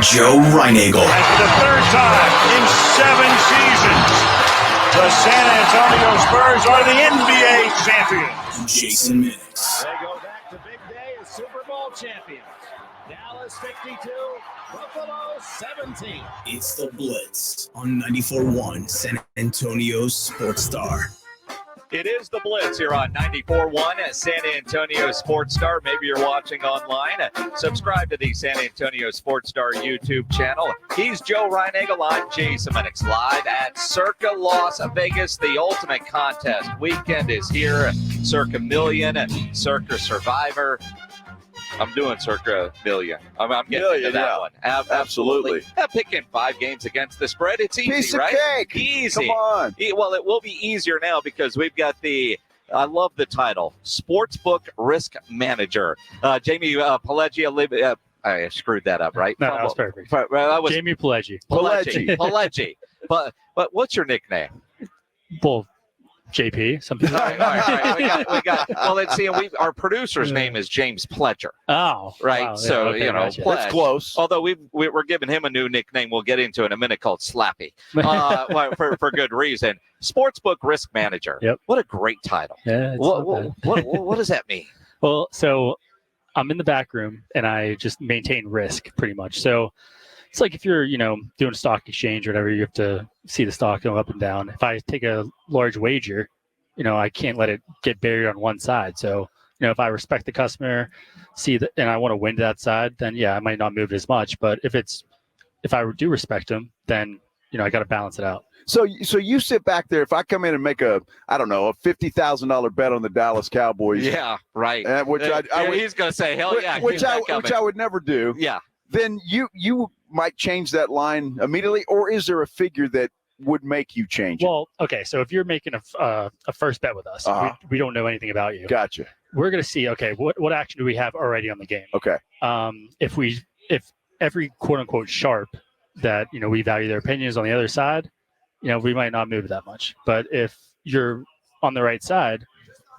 Joe Reinagel. And for the third time in 7 seasons, the San Antonio Spurs are the NBA champions. Jason Minix. They go back to big day as Super Bowl champions. Dallas 52, Buffalo 17. It's the Blitz on 94.1 San Antonio's Sports Star. It is the Blitz here on 94.1 at San Antonio Sports Star. Maybe you're watching online. Subscribe to the San Antonio Sports Star YouTube channel. He's Joe Reinagel. I'm Jason Minix, live at Circa Las Vegas. The ultimate contest weekend is here. Circa Million, Circa Survivor. I'm doing Circa Million. I'm getting into that one. Absolutely. Picking 5 games against the spread. It's easy, Piece right? of cake. Easy. Come on. Well, it will be easier now because we've got I love the title, Sportsbook Risk Manager. Jamey Peleggi. I screwed that up, right? No, that was perfect. Jamey Peleggi. Peleggi. But what's your nickname? Well, JP. Something. All right. We got. Well, let's see. Our producer's name is James Pledger. Oh, right. Wow, So okay, gotcha. Pledge. That's close. Although we're giving him a new nickname, we'll get into in a minute, called Slappy, for good reason. Sportsbook Risk Manager. Yep. What a great title. Yeah. What does that mean? Well, so I'm in the back room and I just maintain risk pretty much. So it's like if you're, doing a stock exchange or whatever, you have to see the stock go up and down. If I take a large wager, I can't let it get buried on one side. So, if I respect the customer, and I want to win to that side, then yeah, I might not move it as much. But if I do respect them, then, I got to balance it out. So you sit back there. If I come in and make a $50,000 bet on the Dallas Cowboys, Yeah, right. which he's going to say, hell yeah, which I would never do. Yeah. Then you might change that line immediately, or is there a figure that would make you change it? Well, okay, so if you're making a first bet with us, we don't know anything about you. Gotcha. We're going to see, okay, what action do we have already on the game? Okay. If every quote unquote sharp that we value their opinions on the other side, we might not move that much. But if you're on the right side,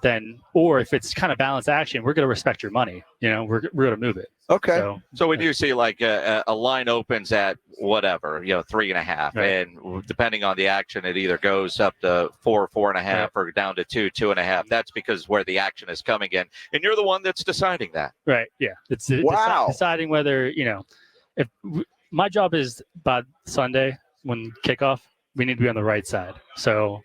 then, or if it's kind of balanced action, we're going to respect your money. We're going to move it. Okay. So we do see like a line opens at whatever, 3.5, Right. and depending on the action, it either goes up to 4.5, Right. or down to 2.5. That's because where the action is coming in, and you're the one that's deciding that. Right. Yeah. It's Wow. deciding whether, my job is by Sunday when kickoff, we need to be on the right side. So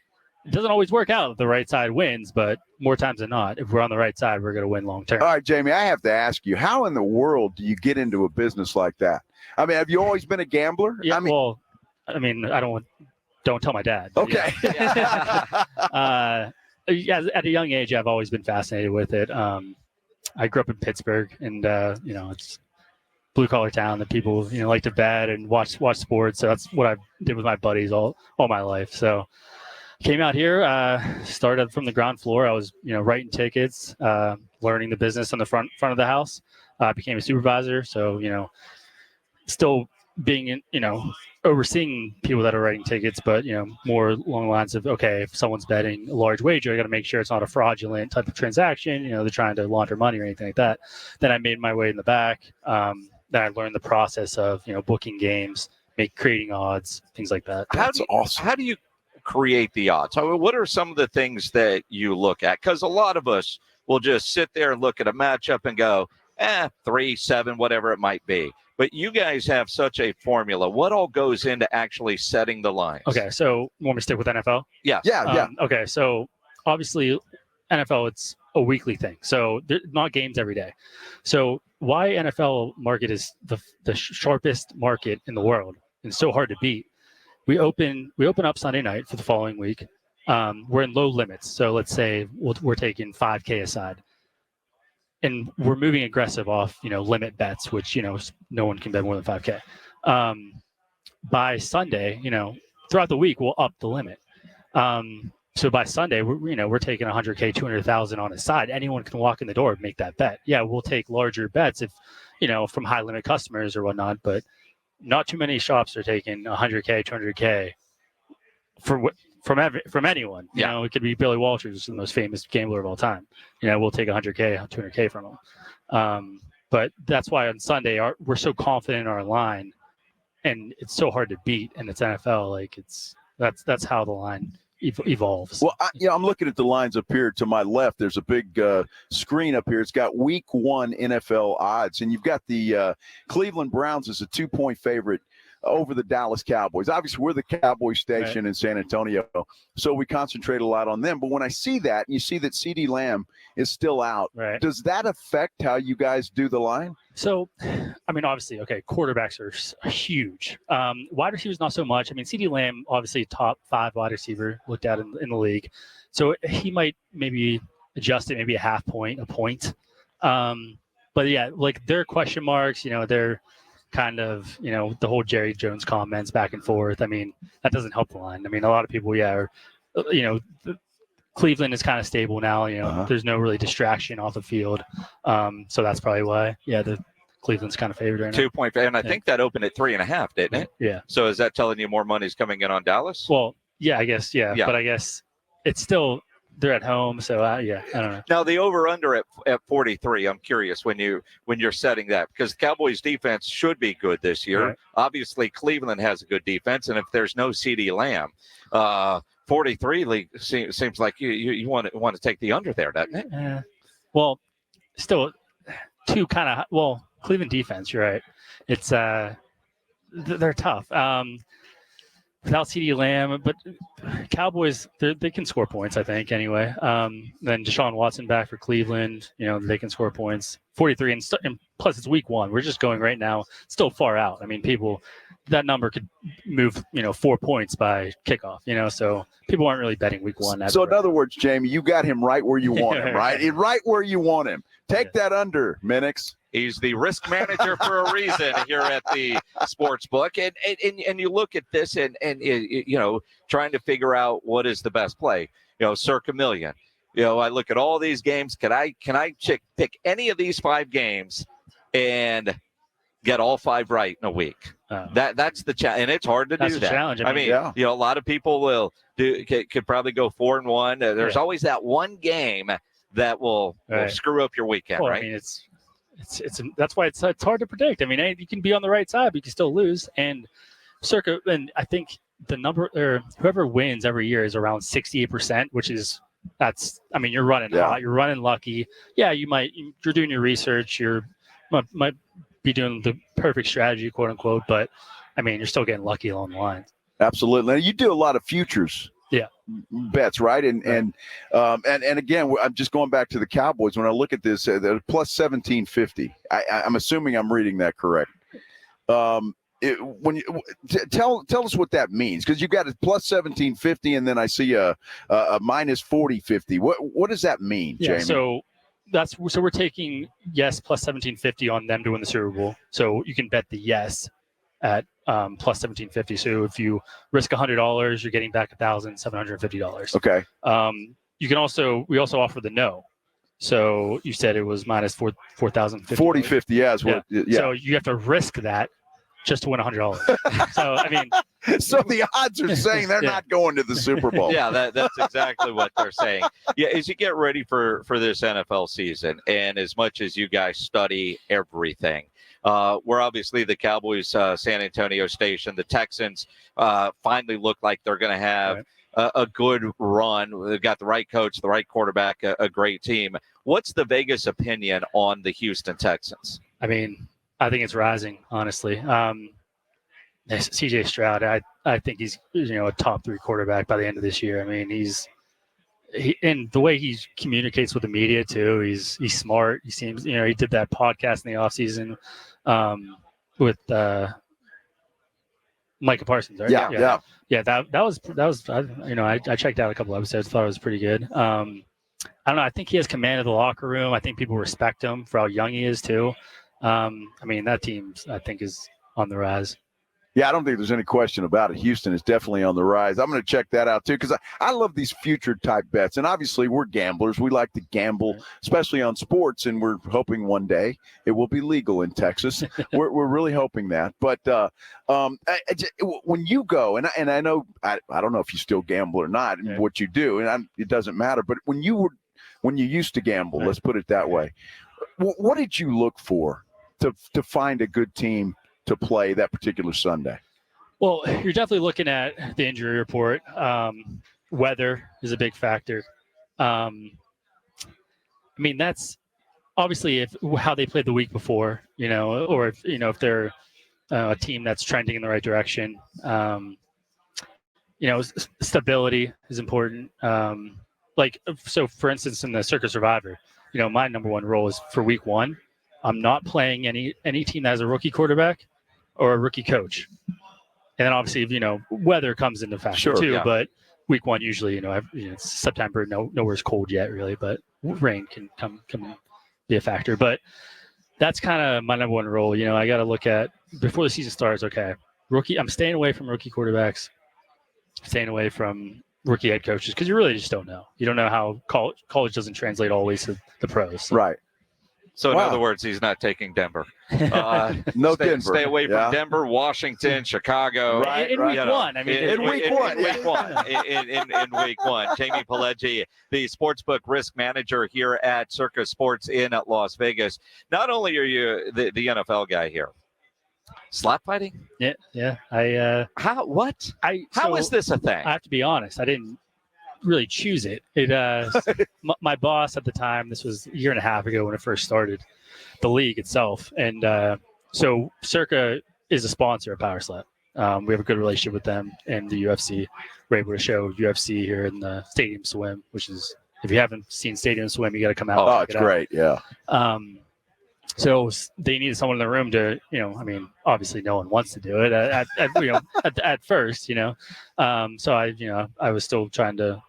it doesn't always work out if the right side wins, but more times than not, if we're on the right side, we're going to win long term. All right, Jamey, I have to ask you, how in the world do you get into a business like that? I mean, have you always been a gambler? Yeah. Don't tell my dad. Okay. Yeah. At a young age, I've always been fascinated with it. I grew up in Pittsburgh, and it's blue collar town that people like to bet and watch sports. So that's what I did with my buddies all my life. So came out here, started from the ground floor. I was writing tickets, learning the business on the front of the house. Became a supervisor. So still being overseeing people that are writing tickets, but more along the lines of, okay, if someone's betting a large wager, I got to make sure it's not a fraudulent type of transaction. They're trying to launder money or anything like that. Then I made my way in the back. Then I learned the process of booking games, creating odds, things like that. That's awesome. How do you create the odds? What are some of the things that you look at? Because a lot of us will just sit there and look at a matchup and go, 3-7, whatever it might be. But you guys have such a formula. What all goes into actually setting the lines? Okay, so you want me to stick with NFL? Yeah. Yeah. Okay, so obviously NFL, it's a weekly thing. So they're not games every day. So why NFL market is the sharpest market in the world and so hard to beat. We open up Sunday night for the following week. We're in low limits. So let's say we're taking 5K aside. And we're moving aggressive off, limit bets, which, no one can bet more than 5K. By Sunday, throughout the week, we'll up the limit. So by Sunday, we're taking 100K, 200,000 on a side. Anyone can walk in the door and make that bet. Yeah, we'll take larger bets if, from high limit customers or whatnot, but not too many shops are taking 100K, 200K from anyone. It could be Billy Walters, who's the most famous gambler of all time. We'll take 100K, 200K from him. But that's why on Sunday we're so confident in our line and it's so hard to beat, and it's NFL. Like that's how the line evolves. Well, I'm looking at the lines up here to my left. There's a big screen up here. It's got Week 1 NFL odds, and you've got the Cleveland Browns as a 2-point favorite over the Dallas Cowboys. Obviously, we're the Cowboy station in San Antonio, so we concentrate a lot on them. But when I see that, and you see that CeeDee Lamb is still out, does that affect how you guys do the line? So, I mean, obviously, quarterbacks are huge. Wide receivers, not so much. I mean, CeeDee Lamb, obviously top 5 wide receiver looked at in the league. So he might maybe adjust it maybe a half point, a point. But, yeah, like there are question marks. They're kind of, the whole Jerry Jones comments back and forth. I mean, that doesn't help the line. I mean, a lot of people, Cleveland is kind of stable now. There's no really distraction off the field. So that's probably why, the Cleveland's kind of favored right now. 2-point, and I think that opened at 3.5, didn't it? Yeah. So is that telling you more money's coming in on Dallas? Well, yeah, I guess, yeah. But I guess it's still, they're at home, so I don't know. Now the over/under at 43. I'm curious when you're setting that, because the Cowboys' defense should be good this year. Right. Obviously, Cleveland has a good defense, and if there's no CeeDee Lamb, 43 seems like you want to take the under there, doesn't it? Well, still, Cleveland defense. You're right. It's they're tough. Without CeeDee Lamb, but Cowboys, they can score points, I think, anyway. Then Deshaun Watson back for Cleveland, they can score points. 43, and plus it's week 1. We're just going right now, still far out. I mean, that number could move, 4 points by kickoff, so people aren't really betting week 1. So in other words, Jamey, you got him right where you want him, right? Right where you want him. Take that under, Minix. He's the risk manager for a reason here at the Sportsbook. And you look at this and trying to figure out what is the best play. Circa million. I look at all these games. Can I pick any of these 5 games and get all 5 right in a week? That's the challenge, and it's hard to do that. That's the challenge. I mean, a lot of people could probably go 4-1. There's always that one game that will screw up your weekend, right? I mean, it's that's why it's hard to predict. I mean, you can be on the right side, but you can still lose. And Circa, and I think the number, or whoever wins every year, is around 68%, which is you're running hot, you're running lucky. Yeah, you're doing your research, might be doing the perfect strategy, quote unquote, but I mean, you're still getting lucky along the line. Absolutely. Now, you do a lot of futures. Bets, right? And again, I'm just going back to the Cowboys. When I look at this, they're plus 1750. I'm assuming I'm reading that correct. Tell us what that means, because you've got a plus 1750, and then I see a minus 4050. What does that mean, Jamey? So we're taking yes plus 1750 on them to win the Super Bowl. So you can bet the yes at plus 1750. So if you risk $100, you're getting back $1,750. Okay. We also offer the no. So you said it was minus 4,050. 4050, yeah. So you have to risk that just to win $100. So I mean, so the odds are saying they're not going to the Super Bowl. Yeah, that's exactly what they're saying. Yeah, as you get ready for this NFL season, and as much as you guys study everything, we're obviously the Cowboys San Antonio station. The Texans finally look like they're going to have a good run. They've got the right coach, the right quarterback, a great team. What's the Vegas opinion on the Houston Texans? I mean, I think it's rising, honestly. CJ Stroud, I think he's a top 3 quarterback by the end of this year. I mean, and the way he communicates with the media too, he's smart. He seems, he did that podcast in the offseason with Micah Parsons, right? Yeah. That was I checked out a couple episodes, thought it was pretty good. I don't know. I think he has command of the locker room. I think people respect him for how young he is too. I mean, that team, I think, is on the rise. Yeah, I don't think there's any question about it. Houston is definitely on the rise. I'm going to check that out, too, because I love these future-type bets. And obviously, we're gamblers. We like to gamble, especially on sports, and we're hoping one day it will be legal in Texas. We're really hoping that. But when you go, and I know I don't know if you still gamble or not, what you do, and it doesn't matter. But when you used to gamble, let's put it that way, what did you look for to find a good team to play that particular Sunday? Well, you're definitely looking at the injury report. Weather is a big factor. I mean, that's obviously how they played the week before, or if they're a team that's trending in the right direction. Stability is important. So for instance, in the Circa Survivor, my number one role is for week one, I'm not playing any team that has a rookie quarterback or a rookie coach. And then obviously, weather comes into factor too. Yeah. But week one, usually, it's September, nowhere's cold yet really, but rain can come be a factor. But that's kind of my number one role. I got to look at before the season starts. Okay, I'm staying away from rookie quarterbacks, staying away from rookie head coaches, because you really just don't know. You don't know how college doesn't translate always to the pros. Right. So in other words, he's not taking Denver. No Denver. Stay away from Denver, Washington, Chicago. Right. In week one. I mean, in week one. In week one. Jamey Peleggi, the Sportsbook Risk Manager here at Circa Sports in Las Vegas. Not only are you the NFL guy here, slap fighting? Yeah. How is this a thing? I have to be honest. I didn't really choose it. My boss at the time, this was a year and a half ago when it first started, the league itself. And so Circa is a sponsor of Power Slap. We have a good relationship with them and the UFC. We're able to show UFC here in the Stadium Swim, which is, if you haven't seen Stadium Swim, you got to come out. Oh, it's great. Yeah. So they needed someone in the room to, obviously no one wants to do it at first, So I was still trying to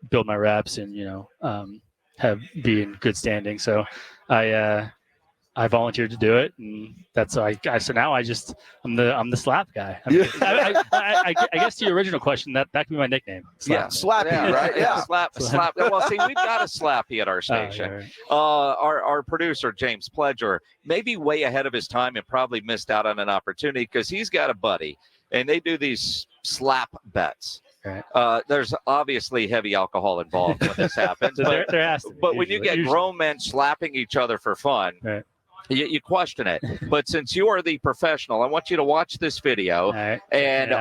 build my reps and, be in good standing. So I volunteered to do it, and that's so now I'm the slap guy. I guess to your original question, that could be my nickname. Slap. Slappy, right? Yeah. Slap. Well, see, we've got a Slappy at our station. Right. Our producer, James Peleggi, maybe way ahead of his time and probably missed out on an opportunity because he's got a buddy, and they do these slap bets. Right. There's obviously heavy alcohol involved when this happens. So there has to be, but when you get grown men slapping each other for fun, right, you question it. But since you are the professional, I want you to watch this video and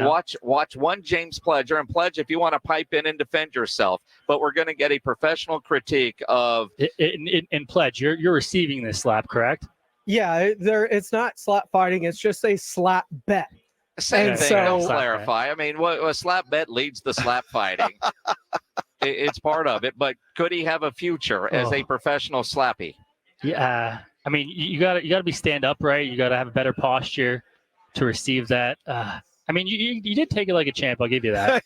watch one James Peleggi. And Pledge, if you want to pipe in and defend yourself, but we're going to get a professional critique of. In Pledge, you're receiving this slap, correct? Yeah, it's not slap fighting. It's just a slap bet. Same thing. To clarify. I mean, what slap bet leads the slap fighting. It's part of it. But could he have a future as a professional slappy? Yeah. I mean, you got to be stand upright. You got to have a better posture to receive that. I mean, you did take it like a champ. I'll give you that.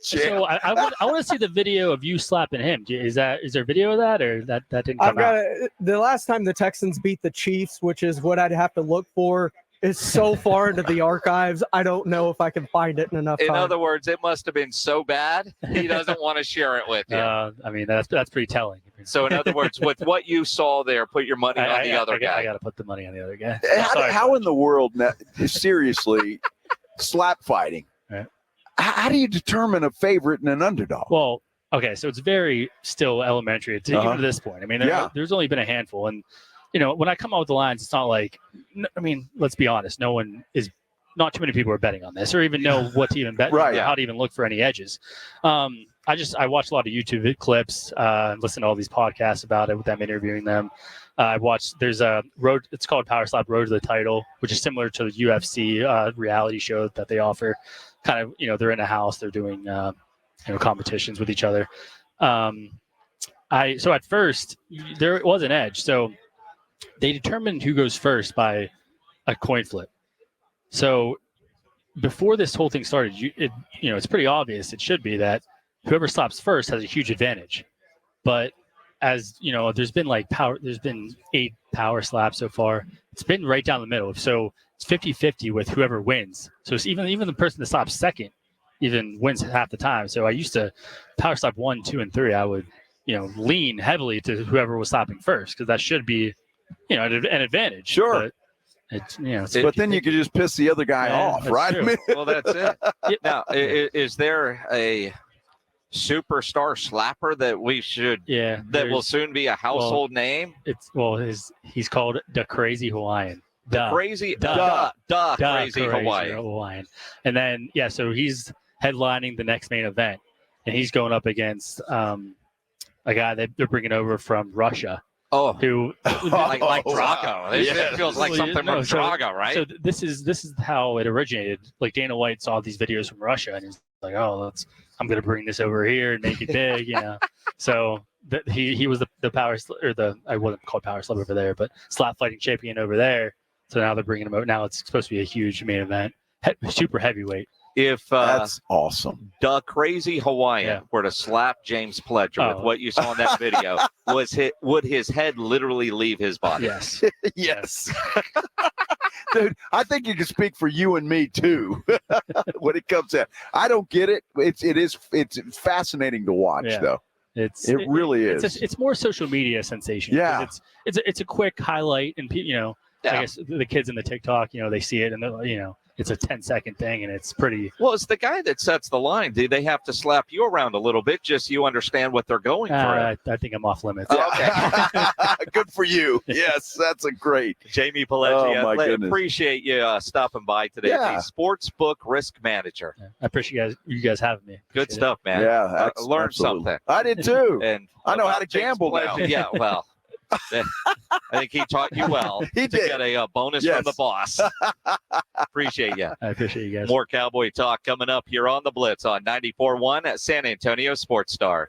So I want to see the video of you slapping him. Is there video of that, or that didn't come out? The last time the Texans beat the Chiefs, which is what I'd have to look for, is so far into the archives. I don't know if I can find it in enough time. In other words, it must have been so bad he doesn't want to share it with you. I mean, that's pretty telling. So in other words, with what you saw there, put your money on the other guy. I got to put the money on the other guy. How in the world, seriously, slap fighting? Right. How do you determine a favorite and an underdog? Well, okay, so it's very still elementary even to this point. I mean, there's only been a handful, and when I come out with the lines, it's not like, I mean, let's be honest, not too many people are betting on this or even know what to even bet, how to even look for any edges. I watch a lot of YouTube clips, listen to all these podcasts about it with them interviewing them. I watched, there's it's called Power Slap Road to the Title, which is similar to the UFC reality show that they offer. Kind of, they're in a house, they're doing, competitions with each other. So at first there was an edge. So they determined who goes first by a coin flip. So before this whole thing started, it's pretty obvious. It should be that whoever slaps first has a huge advantage. But as there's been 8 power slaps so far. It's been right down the middle. So it's 50-50 with whoever wins. So it's even the person that slaps second even wins half the time. So I used to power slap 1, 2, and 3. I would, lean heavily to whoever was slapping first because that should be, an advantage. Sure. But then you could just piss the other guy off, right? Well, that's it. Now, is there a superstar slapper that we should that will soon be a household name? He's called the Crazy Hawaiian. Crazy Hawaiian. And then, so he's headlining the next main event, and he's going up against a guy that they're bringing over from Russia. Oh, who like Drago? It feels like something from Drago, right? So this is how it originated. Like Dana White saw these videos from Russia, and he's like, "Oh, I'm going to bring this over here and make it big," So he was the power I wasn't called power slap over there, but slap fighting champion over there. So now they're bringing him out. Now it's supposed to be a huge main event, super heavyweight. If that's awesome, the Crazy Hawaiian were to slap James Peleggi with what you saw in that video, would his head literally leave his body? Yes. Yes. Dude, I think you can speak for you and me too when it comes to. I don't get it. It's fascinating to watch though. It really is. It's more social media sensation. Yeah. It's a quick highlight, and I guess the kids in the TikTok, they see it, and they're it's a 10-second thing, and it's pretty. Well, it's the guy that sets the line. Do they have to slap you around a little bit just so you understand what they're going for? I think I'm off limits. Okay. Good for you. Yes, that's a great. Jamey Peleggi, Oh, my goodness. Appreciate you stopping by today. Yeah. The Sportsbook Risk Manager. I appreciate you guys having me. Good stuff, man. Yeah, I learned absolutely. something. I did too. And I know how to James gamble now. Peleggi, yeah, well. I think he taught you well. He to did. Get a bonus from the boss. Appreciate you. I appreciate you guys. More Cowboy talk coming up here on the Blitz on 94.1 at San Antonio Sports Star.